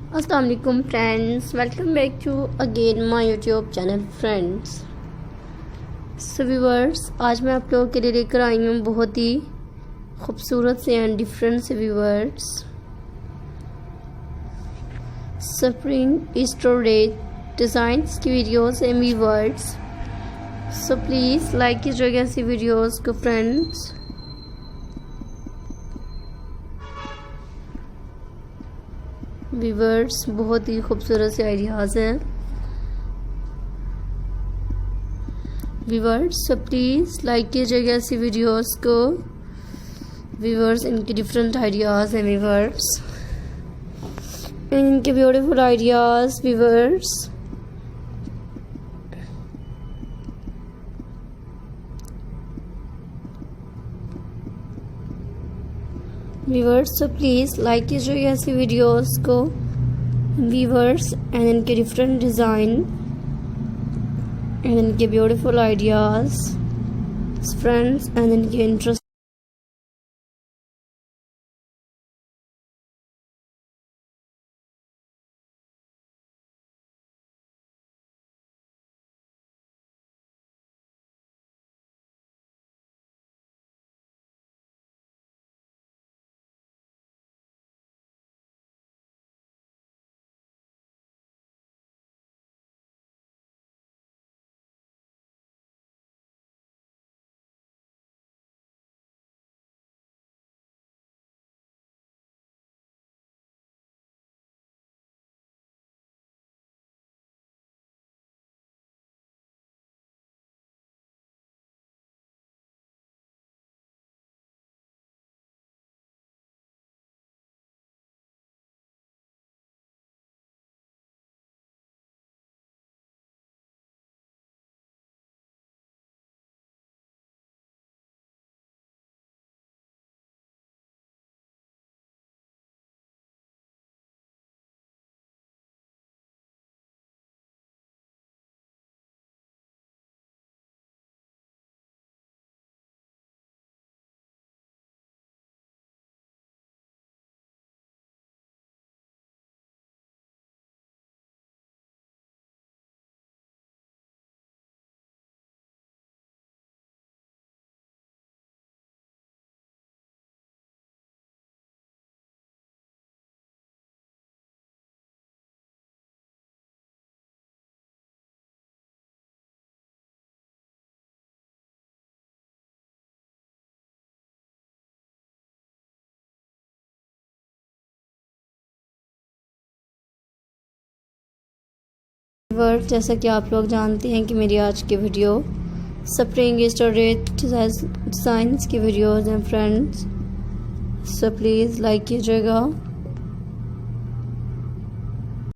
अस्सलाम वालेकुम friends, welcome back to again my YouTube channel friends. So viewers, आज मैं आप लोगों के लिए लेकर आई हूँ बहुत ही खूबसूरत से एंड डिफरेंट से viewers spring Easter day designs की videos and viewers. So please like कीजिएगा ऐसी वीडियोस को फ्रेंड्स। व्यूअर्स, बहुत ही खूबसूरत से आइडियाज़ हैं व्यूअर्स, सो प्लीज़ लाइक कीजिएगा ऐसी वीडियोस को व्यूअर्स। इनके डिफरेंट आइडियाज़ हैं व्यूअर्स, इनके beautiful ideas viewers. Viewers, so please like कीजिएगा ऐसी वीडियोस को व्यूअर्स एंड इनके डिफरेंट डिज़ाइन एंड इनके ब्यूटीफुल आइडियाज़ फ्रेंड्स एंड इनके इंटरेस्ट। व्यूअर्स, जैसा कि आप लोग जानते हैं कि मेरी आज की video spring Easter day designs की वीडियोज़ हैं फ्रेंड्स, सो प्लीज़ लाइक कीजिएगा।